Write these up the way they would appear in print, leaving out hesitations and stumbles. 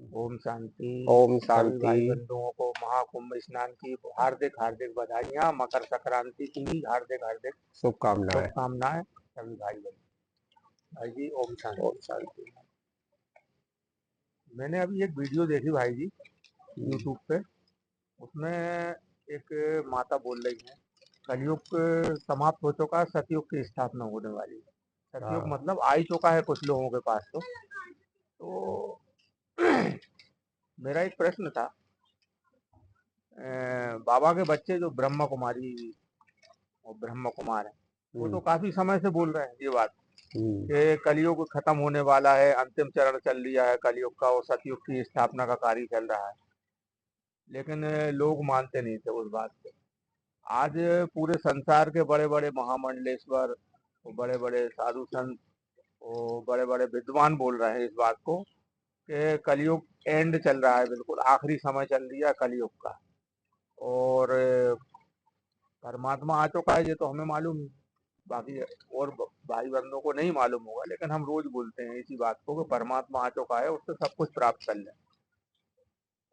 ओम शांति। ओम सभी शांति। भाई बंधुओं को महाकुंभ स्नान की हार्दिक हार्दिक बधाइयाँ, मकर संक्रांति की भी हार्दिक हार्दिक शुभकामनाएं। शुभकामनाएं सभी भाई बंधु। भाई जी ओम ओम शांति। शांति। मैंने अभी एक वीडियो देखी भाई जी हम्म, यूट्यूब पे। उसमें एक माता बोल रही है कलयुग समाप्त हो चुका है, सतयुग की स्थापना होने वाली है। सतयुग हाँ, मतलब आ ही चुका है कुछ लोगों के पास तो मेरा एक प्रश्न था। बाबा के बच्चे जो ब्रह्मा कुमारी और ब्रह्म कुमार है, वो तो काफी समय से बोल रहे हैं ये बात कि कलयुग खत्म होने वाला है, अंतिम चरण चल लिया है कलयुग का और सतयुग की स्थापना का कार्य चल रहा है। लेकिन लोग मानते नहीं थे उस बात को। आज पूरे संसार के बड़े बड़े महामंडलेश्वर, बड़े बड़े साधु संत और बड़े बड़े विद्वान बोल रहे हैं इस बात को कि कलयुग एंड चल रहा है, बिल्कुल आखिरी समय चल रहा है कलयुग का। और परमात्मा आ चुका है ये तो हमें मालूम है, बाकी और भाई बंधुओं को नहीं मालूम होगा, लेकिन हम रोज बोलते हैं इसी बात को कि परमात्मा आ चुका है, उससे सब कुछ प्राप्त कर लें।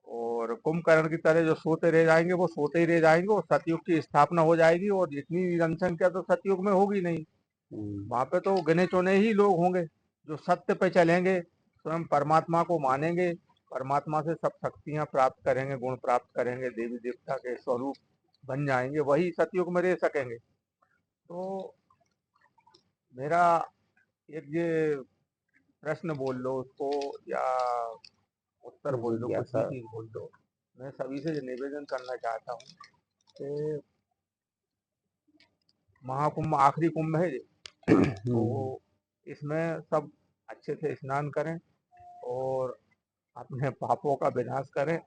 और कुंभकर्ण की तरह जो सोते रह जाएंगे वो सोते ही रह जाएंगे और सतयुग की स्थापना हो जाएगी। और जितनी जनसंख्या तो सतयुग में होगी नहीं, वहां पे तो गिने चुने ही लोग होंगे जो सत्य पे चलेंगे, स्वयं परमात्मा को मानेंगे, परमात्मा से सब शक्तियां प्राप्त करेंगे, गुण प्राप्त करेंगे, देवी देवता के स्वरूप बन जाएंगे, वही सतयुग में रह सकेंगे। तो मेरा एक ये प्रश्न बोल लो उसको, या उत्तर बोल दो, कुछ भी जिज्ञासा। चीज बोल दो। मैं सभी से निवेदन करना चाहता हूँ कि महाकुंभ आखिरी कुंभ है ये, तो इसमें सब अच्छे से स्नान करें और अपने पापों का विनाश करें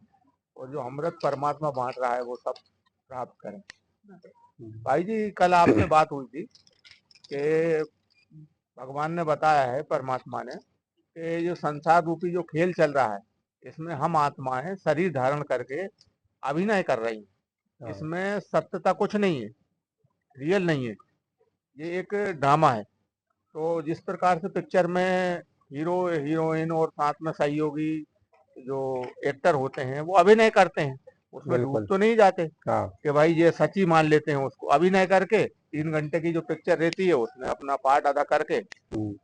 और जो अमृत परमात्मा बांट रहा है वो सब प्राप्त करें। भाई जी कल आपसे बात हुई थी कि भगवान ने बताया है, परमात्मा ने, कि जो संसार रूपी जो खेल चल रहा है इसमें हम आत्माएं शरीर धारण करके अभिनय कर रही हैं। इसमें सत्यता कुछ नहीं है, रियल नहीं है, ये एक ड्रामा है। तो जिस प्रकार से पिक्चर में हीरो हीरोइन और साथ में सहयोगी जो एक्टर होते हैं वो अभिनय करते हैं, उसमें डूब बिल्कुल। तो नहीं जाते हाँ। कि भाई ये सच्ची मान लेते हैं उसको। अभिनय करके 3 घंटे की जो पिक्चर रहती है उसमें अपना पार्ट अदा करके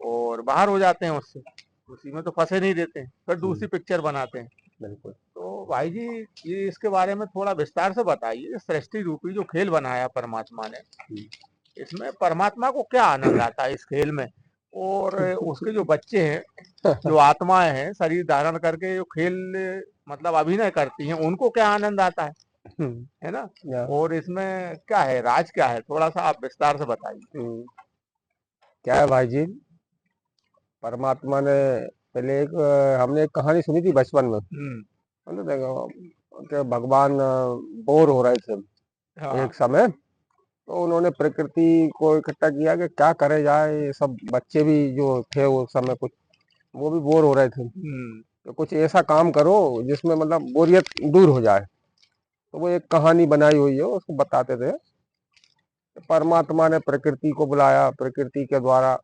और बाहर हो जाते हैं उससे, उसी में तो फंसे नहीं देते हैं, फिर दूसरी पिक्चर बनाते हैं। बिल्कुल। तो भाई जी ये इसके बारे में थोड़ा विस्तार से बताइए। सृष्टि रूपी जो खेल बनाया परमात्मा ने, इसमें परमात्मा को क्या आनंद आता है इस खेल में, और उसके जो बच्चे हैं, जो आत्माएं हैं शरीर धारण करके जो खेल मतलब अभिनय करती हैं, उनको क्या आनंद आता है ना। और इसमें क्या है, राज क्या है, थोड़ा सा आप विस्तार से बताइए। क्या है भाई जी, परमात्मा ने पहले हमने एक कहानी सुनी थी बचपन में। मतलब देखो कि भगवान बोर हो रहे थे हाँ। एक समय, तो उन्होंने प्रकृति को इकट्ठा किया कि क्या करे जाए। ये सब बच्चे भी जो थे उस समय कुछ वो भी बोर हो रहे थे, तो कुछ ऐसा काम करो जिसमें मतलब बोरियत दूर हो जाए। तो वो एक कहानी बनाई हुई है, उसको बताते थे। परमात्मा ने प्रकृति को बुलाया, प्रकृति के द्वारा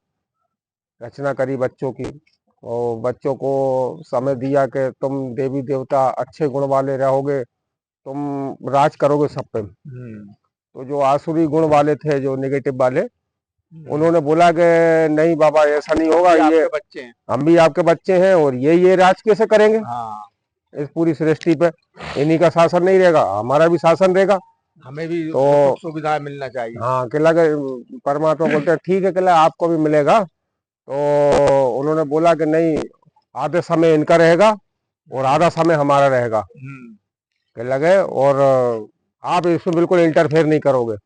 रचना करी बच्चों की, और बच्चों को समय दिया कि तुम देवी देवता अच्छे गुण वाले रहोगे, तुम राज करोगे सब पे। तो जो आसुरी गुण वाले थे, जो नेगेटिव वाले, उन्होंने बोला कि नहीं बाबा ऐसा नहीं होगा, ये बच्चे हैं, हम भी आपके बच्चे हैं और ये राज कैसे करेंगे हाँ, इस पूरी सृष्टि पे। इन्हीं का शासन नहीं रहेगा, हमारा भी शासन रहेगा, हमें भी तो सुख सुविधाएं मिलना चाहिए। हाँ किला के परमात्मा बोलते हैं ठीक है किला आपको भी मिलेगा। तो उन्होंने बोला कि नहीं, आधे समय इनका रहेगा और आधा समय हमारा रहेगा। किला गए और आप इसमें बिल्कुल इंटरफेयर नहीं करोगे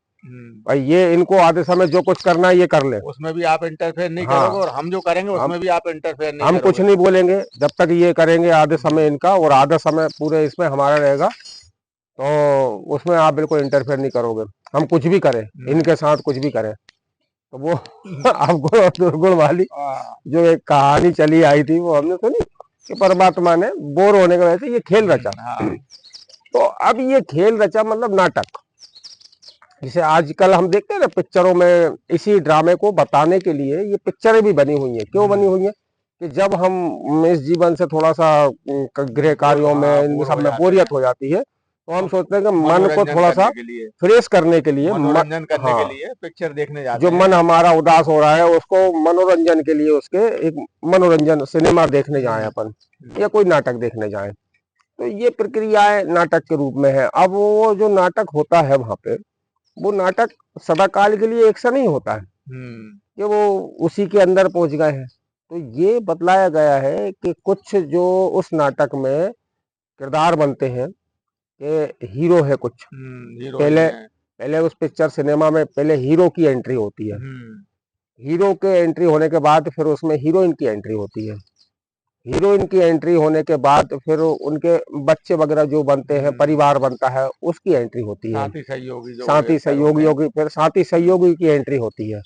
भाई, ये इनको आधे समय जो कुछ करना है ये कर ले, उसमें भी आप इंटरफेयर नहीं हाँ करोगे और हम जो करेंगे उसमें भी आप इंटरफेयर नहीं हम कुछ करोगे। नहीं बोलेंगे जब तक ये करेंगे आधे समय इनका और आधा समय पूरे इसमें हमारा रहेगा। तो उसमें आप बिल्कुल इंटरफेयर नहीं करोगे, हम कुछ भी करें इनके साथ कुछ भी करें। तो वो आपको दुर्गुण वाली जो एक कहानी चली आई थी वो हमने सुनी कि परमात्मा ने बोर होने की वजह से ये खेल रचा। तो अब ये खेल रचा मतलब नाटक, जिसे आजकल हम देखते हैं ना पिक्चरों में, इसी ड्रामे को बताने के लिए ये पिक्चरें भी बनी हुई है। क्यों बनी हुई है कि जब हम इस जीवन से थोड़ा सा गृह कार्यों में इन सब में बोरियत हो जाती है, तो हम सोचते हैं कि मन को थोड़ा सा फ्रेश करने के लिए, मनोरंजन करने के लिए पिक्चर देखने जाते जो हैं। मन हमारा उदास हो रहा है उसको मनोरंजन के लिए उसके एक मनोरंजन सिनेमा देखने जाए अपन, या कोई नाटक देखने जाए, तो ये प्रक्रियाएं नाटक के रूप में है। अब वो जो नाटक होता है वहां पे, वो नाटक सदाकाल के लिए एक सा नहीं होता है कि वो उसी के अंदर पहुंच गए हैं। तो ये बतलाया गया है कि कुछ जो उस नाटक में किरदार बनते हैं कि हीरो है कुछ, पहले उस पिक्चर सिनेमा में पहले हीरो की एंट्री होती है, हीरो के एंट्री होने के बाद फिर उसमें हीरोइन की एंट्री होती है, हीरोइन की एंट्री होने के बाद फिर उनके बच्चे वगैरह जो बनते हैं, परिवार बनता है, उसकी एंट्री होती है, साथी सहयोगी, फिर साथी सहयोगी की एंट्री होती है,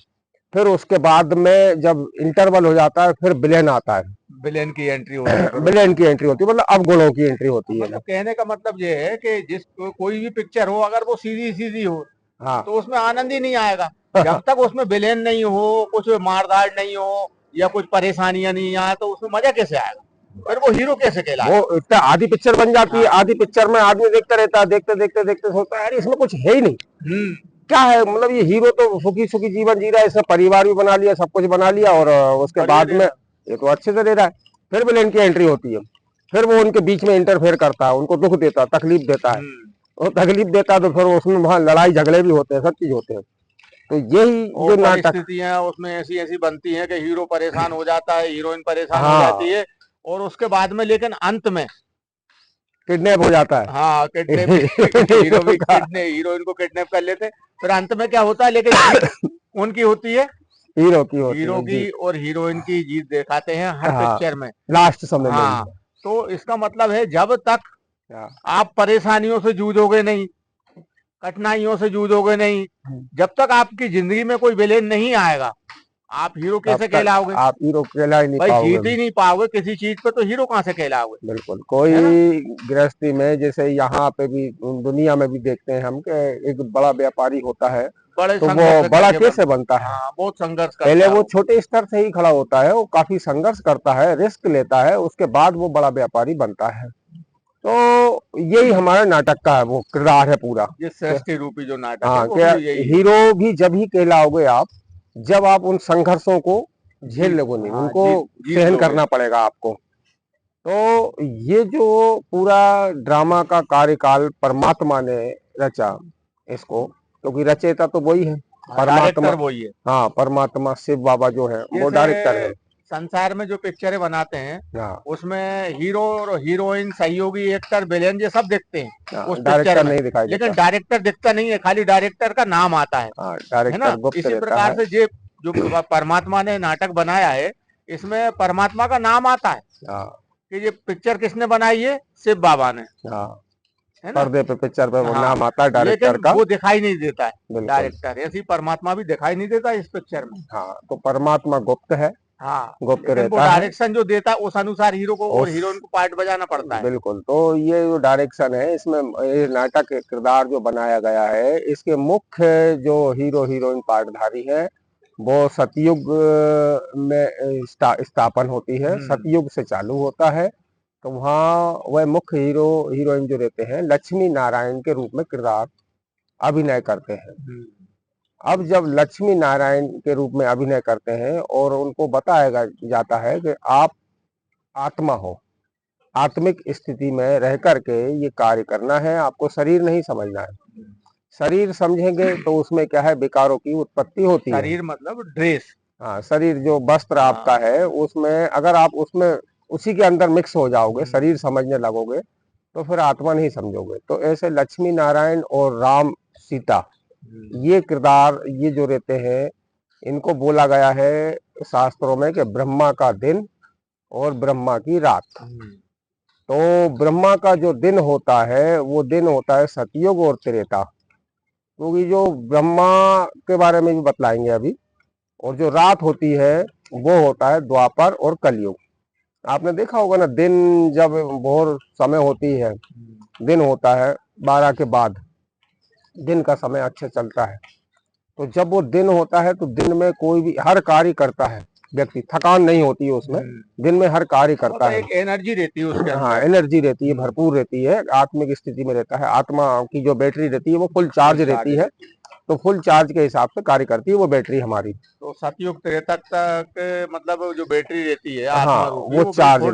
फिर उसके बाद में जब इंटरवल हो जाता है फिर विलेन आता है, विलेन की एंट्री होती है, विलेन की एंट्री होती है, मतलब अवगुणों की एंट्री होती है। मतलब कहने का मतलब ये है कि जिस कोई भी पिक्चर हो अगर वो सीधी सीधी हो, हाँ, तो उसमें आनंद ही नहीं आएगा। जब तक उसमें विलेन नहीं हो, कुछ मारधाड़ नहीं हो या कुछ परेशानियां नहीं आए, तो उसमें मजा कैसे आएगा? फिर वो हीरो कैसे कहलाएगा? वो इतना आधी पिक्चर बन जाती है, आधी पिक्चर में आदमी देखता रहता है, देखते देखते देखते सोचता है यार इसमें कुछ है ही नहीं, क्या है, मतलब ये हीरो तो सुखी सुखी जीवन जी रहा है, इसने परिवार भी बना लिया, सब कुछ बना लिया, और उसके बाद में ये तो अच्छे से दे रहा है। फिर विलेन की एंट्री होती है, फिर वो उनके बीच में इंटरफेयर करता है, उनको दुख देता है, तकलीफ देता है, और तकलीफ देता है तो फिर उसमें वहां लड़ाई झगड़े भी होते हैं, सब चीज होते हैं। तो यही जो परिस्थितियां उसमें ऐसी ऐसी बनती हैं कि हीरो परेशान हो जाता है, हीरोइन परेशान हो जाती है, और उसके बाद में लेकिन अंत में किडनैप हो जाता है। हाँ, हीरोइन को किडनैप कर लेते हैं, फिर अंत में क्या होता है, लेकिन उनकी होती है, हीरो की और हीरोइन की जीत दिखाते हैं हर पिक्चर में लास्ट समय में। तो इसका मतलब है जब तक आप परेशानियों से जूझोगे नहीं, कठिनाइयों से जूझोगे नहीं, जब तक आपकी जिंदगी में कोई विलेन नहीं आएगा, आप हीरो कैसे कहलाओगे? आप हीरो कहला ही नहीं पाओगे, जीत ही नहीं पाओगे किसी चीज पे, तो हीरो कहाँ से कहलाओगे? बिल्कुल। कोई गृहस्थी में, जैसे यहाँ पे भी दुनिया में भी देखते हैं हम कि एक बड़ा व्यापारी होता है, तो वो बड़ा कैसे बनता है? बहुत संघर्ष करता पहले वो छोटे स्तर से ही खड़ा होता है, वो काफी संघर्ष करता है, रिस्क लेता है, उसके बाद वो बड़ा व्यापारी बनता है। तो यही हमारे नाटक का है वो किरदार है पूरा, ये सृष्टि रूपी जो नाटक है, हाँ, क्या हीरो भी जब ही कहलाओगे आप जब आप उन संघर्षों को झेल लोगे, नहीं उनको सहन करना पड़ेगा आपको। तो ये जो पूरा ड्रामा का कार्यकाल परमात्मा ने रचा इसको, क्योंकि रचयिता तो वही है, परमात्मा वही है, हाँ, परमात्मा शिव बाबा जो है वो डायरेक्टर है। संसार में जो पिक्चरें बनाते हैं उसमें हीरो और हीरोइन, सहयोगी एक्टर, विलेन ये सब दिखते हैं उस पिक्चर में, नहीं दिखाई, लेकिन डायरेक्टर दिखता नहीं है, खाली डायरेक्टर का नाम आता है, है ना? इसी प्रकार से जो परमात्मा ने नाटक बनाया है, इसमें परमात्मा का नाम आता है कि ये पिक्चर किसने बनाई है, शिव बाबा ने, है ना? पर्दे पे पिक्चर पे वो नाम आता है डायरेक्टर का, वो दिखाई नहीं देता है डायरेक्टर, ऐसी परमात्मा भी दिखाई नहीं देता इस पिक्चर में। हाँ, तो परमात्मा गुप्त है, गुप्त रहता है, डायरेक्शन जो देता है उस अनुसार हीरो को और हीरोइन को पार्ट बजाना पड़ता है। बिल्कुल। तो ये जो डायरेक्शन है, इसमें ये नाटक के किरदार जो बनाया गया है, इसके मुख्य जो हीरो हीरोइन पार्टधारी है वो सतयुग में स्थापन होती है, सतयुग से चालू होता है। तो वहाँ वह मुख्य हीरो हीरोइन जो रहते हैं लक्ष्मी नारायण के रूप में किरदार अभिनय करते हैं। अब जब लक्ष्मी नारायण के रूप में अभिनय करते हैं और उनको बताया जाता है कि आप आत्मा हो, आत्मिक स्थिति में रह करके ये कार्य करना है, आपको शरीर नहीं समझना है। शरीर समझेंगे तो उसमें क्या है, विकारों की उत्पत्ति होती है। शरीर मतलब ड्रेस, हाँ, शरीर जो वस्त्र आपका है, उसमें अगर आप उसमें उसी के अंदर मिक्स हो जाओगे, शरीर समझने लगोगे, तो फिर आत्मा नहीं समझोगे। तो ऐसे लक्ष्मी नारायण और राम सीता, ये किरदार ये जो रहते हैं, इनको बोला गया है शास्त्रों में कि ब्रह्मा का दिन और ब्रह्मा की रात। तो ब्रह्मा का जो दिन होता है वो दिन होता है सतयुग और त्रेता, क्योंकि जो ब्रह्मा के बारे में भी बतलाएंगे अभी, और जो रात होती है वो होता है द्वापर और कलयुग। आपने देखा होगा ना, दिन जब भोर समय होती है, दिन होता है 12 के बाद, दिन का समय अच्छे चलता है। तो जब वो दिन होता है तो दिन में कोई भी हर कार्य करता है, व्यक्ति, थकान नहीं होती है उसमें, दिन में हर कार्य करता है, एक एनर्जी रहती है उसके अंदर। हाँ, एनर्जी रहती है, भरपूर रहती है, आत्मिक स्थिति में रहता है, आत्मा की जो बैटरी रहती है वो फुल चार्ज रहती है, तो फुल चार्ज के हिसाब से कार्य करती है वो बैटरी हमारी। तो सतयुग त्रेता तक मतलब जो बैटरी रहती है हाँ, आत्मा रूपी, वो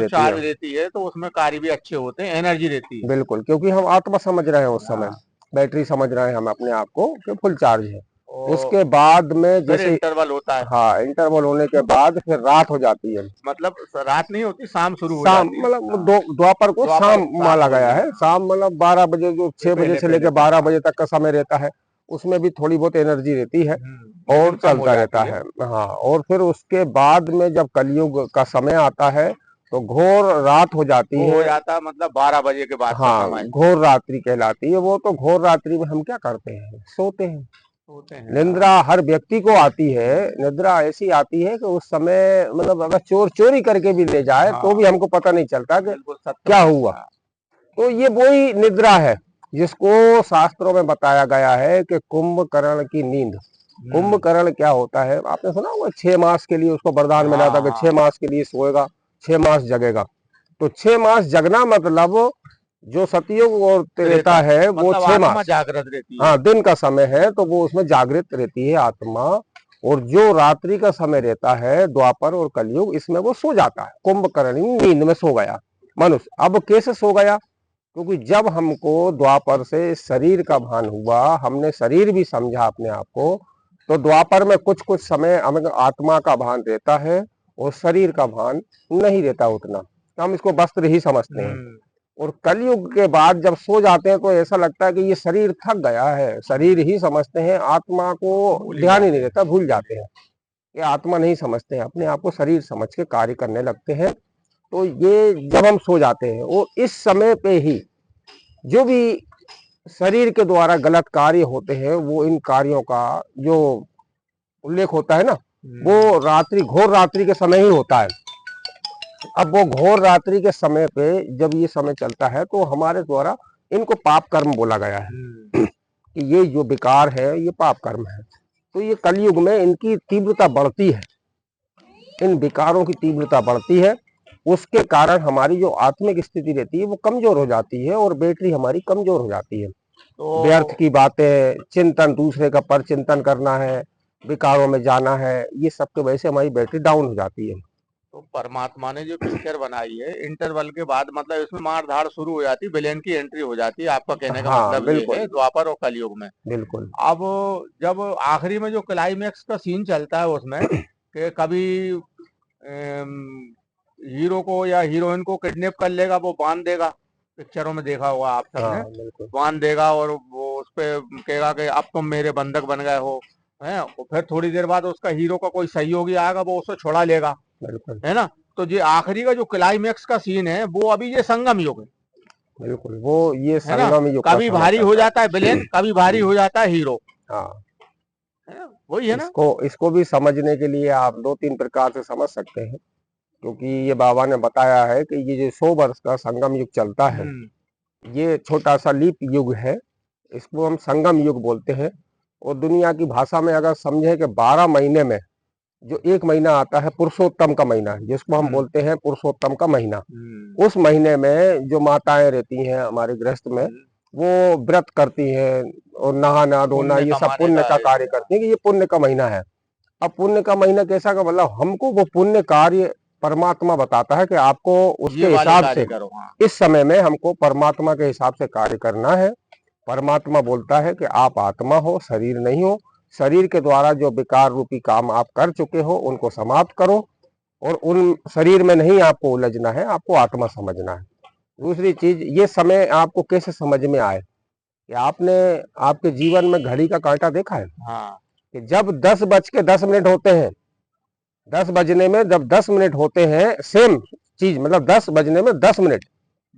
चार्ज रहती है, तो उसमें कार्य भी अच्छे होते हैं, एनर्जी रहती है। बिल्कुल, क्योंकि हम आत्मा समझ रहे हैं उस समय, बैटरी समझ रहे हैं हम अपने आप को कि फुल चार्ज है। उसके बाद में जैसे इंटरवल होता है, हाँ, इंटरवल होने के बाद फिर रात हो जाती है, मतलब रात नहीं होती, शाम शुरू हो शाम, जाती है। मतलब द्वापर को शाम माना गया है, शाम मतलब 12 बजे, जो 6 बजे से लेकर 12 बजे तक का समय रहता है, उसमें भी थोड़ी बहुत एनर्जी रहती है और चलता रहता है। हाँ, और फिर उसके बाद में जब कलयुग का समय आता है तो घोर रात हो जाती है, हो जाता मतलब 12 बजे के बाद। हाँ, घोर रात्रि कहलाती है वो। तो घोर रात्रि में हम क्या करते हैं, सोते हैं। निद्रा हर व्यक्ति को आती है, निद्रा ऐसी आती है कि उस समय मतलब अगर चोर चोरी करके भी ले जाए तो भी हमको पता नहीं चलता कि क्या हुआ। तो ये वही निद्रा है जिसको शास्त्रों में बताया गया है कि कुंभकर्ण की नींद। कुंभकर्ण क्या होता है, आपने सुना होगा, 6 मास के लिए उसको वरदान मिला था कि 6 मास के लिए सोएगा, 6 मास जगेगा। तो 6 मास जगना मतलब जो सतयुग और त्रेता है वो 6 मास जागृत रहती है। हाँ, दिन का समय है तो वो उसमें जागृत रहती है आत्मा। और जो रात्रि का समय रहता है द्वापर और कलयुग, इसमें वो सो जाता है। कुंभकर्ण नींद में सो गया मनुष्य। अब कैसे सो गया, क्योंकि जब हमको द्वापर से शरीर का भान हुआ, हमने शरीर भी समझा अपने आप को, तो द्वापर में कुछ कुछ समय हमें आत्मा का भान रहता है और शरीर का भान नहीं रहता उतना, हम इसको वस्त्र ही समझते हैं। और कलयुग के बाद जब सो जाते हैं तो ऐसा लगता है कि ये शरीर थक गया है, शरीर ही समझते हैं, आत्मा को ध्यान ही नहीं रहता, भूल जाते हैं। ये आत्मा नहीं समझते हैं, अपने आप को शरीर समझ के कार्य करने लगते हैं। तो ये जब हम सो जाते हैं, वो इस समय पे ही जो भी शरीर के द्वारा गलत कार्य होते हैं, वो इन कार्यों का जो उल्लेख होता है ना, वो रात्रि, घोर रात्रि के समय ही होता है। अब वो घोर रात्रि के समय पे जब ये समय चलता है तो हमारे द्वारा इनको पाप कर्म बोला गया है कि ये जो विकार है ये पाप कर्म है। तो ये कलयुग में इनकी तीव्रता बढ़ती है, इन विकारों की तीव्रता बढ़ती है। उसके कारण हमारी जो आत्मिक स्थिति रहती है वो कमजोर हो जाती है और बैटरी हमारी कमजोर हो जाती है। तो व्यर्थ की बातें, चिंतन, दूसरे का पर चिंतन करना है, विकारों में जाना है, ये सब के वजह से हमारी बैटरी डाउन हो जाती है। तो परमात्मा ने जो पिक्चर बनाई है, इंटरवल के बाद मतलब इसमें मार धाड़ शुरू हो जाती है, विलेन की एंट्री हो जाती है, आपका कहने का मतलब ये है द्वापर और कलयुग में। बिल्कुल। अब जब आखिरी में जो क्लाइमैक्स का सीन चलता है उसमें कि कभी हीरो को या हीरोइन को किडनैप कर लेगा, वो बांध देगा, पिक्चरों में देखा होगा आप सबने, बांध देगा और वो उस पे कहेगा कि अब तुम मेरे बंधक बन गए हो, है। और फिर थोड़ी देर बाद उसका हीरो का कोई सहयोगी आएगा, वो उसको छुड़ा लेगा, है ना। तो ये आखिरी का जो क्लाइमैक्स का सीन है वो अभी ये संगम युग है। बिल्कुल, वो ये संगम युग कभी भारी हो जाता है विलेन, कभी भारी हो जाता है हीरो। हाँ, वही है ना। इसको भी समझने के लिए आप 2-3 प्रकार से समझ सकते हैं, क्योंकि ये बाबा ने बताया है कि ये जो 100 वर्ष का संगम युग चलता है, ये छोटा सा लीप युग है, इसको हम संगम युग बोलते हैं। और दुनिया की भाषा में अगर समझे कि 12 महीने में जो एक महीना आता है पुरुषोत्तम का महीना, जिसको हम बोलते हैं पुरुषोत्तम का महीना, उस महीने में जो माताएं रहती हैं हमारे गृहस्थ में, वो व्रत करती हैं और नहाना धोना ये सब पुण्य का कार्य करती हैं कि ये पुण्य का महीना है। अब पुण्य का महीना कैसा का मतलब हमको वो पुण्य कार्य परमात्मा बताता है कि आपको उसके हिसाब से इस समय में हमको परमात्मा के हिसाब से कार्य करना है। परमात्मा बोलता है कि आप आत्मा हो, शरीर नहीं हो, शरीर के द्वारा जो विकार रूपी काम आप कर चुके हो उनको समाप्त करो और उन शरीर में नहीं आपको उलझना है, आपको आत्मा समझना है। दूसरी चीज, ये समय आपको कैसे समझ में आए कि आपने आपके जीवन में घड़ी का कांटा देखा है? हाँ। कि जब 10:10 होते हैं, 10 बजने में जब 10 मिनट होते हैं, सेम चीज मतलब 10 बजने में 10 मिनट,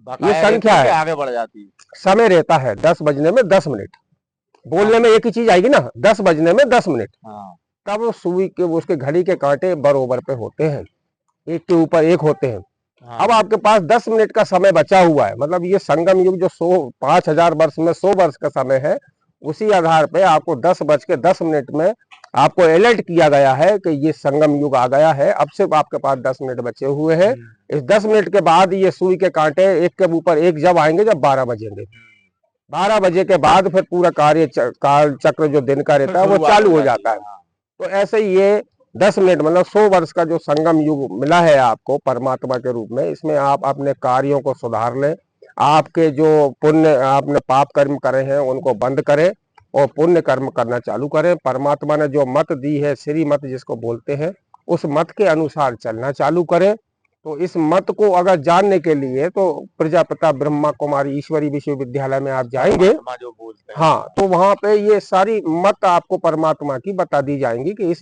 ये संख्या है, आगे बढ़ जाती है, समय रहता है 10 बजने में 10 मिनट। बोलने में एक ही चीज आएगी ना, 10 बजने में 10 मिनट। तब सुई के उसके घड़ी के कांटे बरोबर पे होते हैं, एक के ऊपर एक होते हैं। अब आपके पास 10 मिनट का समय बचा हुआ है, मतलब ये संगम युग जो 5000 वर्ष में 100 वर्ष का समय है, उसी आधार पे आपको 10:10 में आपको अलर्ट किया गया है कि ये संगम युग आ गया है। अब सिर्फ आपके पास 10 मिनट बचे हुए हैं। इस 10 मिनट के बाद ये सुई के कांटे एक के ऊपर एक जब आएंगे, जब 12 बजेंगे, 12 बजे के बाद फिर पूरा काल चक्र जो दिन का रहता है वो चालू हो जाता है। तो ऐसे ही ये 10 मिनट मतलब 100 वर्ष का जो संगम युग मिला है आपको परमात्मा के रूप में, इसमें आप अपने कार्यों को सुधार लें। आपके जो पुण्य आपने पाप कर्म करे हैं उनको बंद करें और पुण्य कर्म करना चालू करें। परमात्मा ने जो मत दी है, श्री मत जिसको बोलते हैं, उस मत के अनुसार चलना चालू करें। तो इस मत को अगर जानने के लिए तो प्रजापिता ब्रह्मा कुमारी ईश्वरी विश्वविद्यालय में आप जाएंगे, जो बोलते हैं, हाँ, तो वहां पे ये सारी मत आपको परमात्मा की बता दी जाएंगी कि इस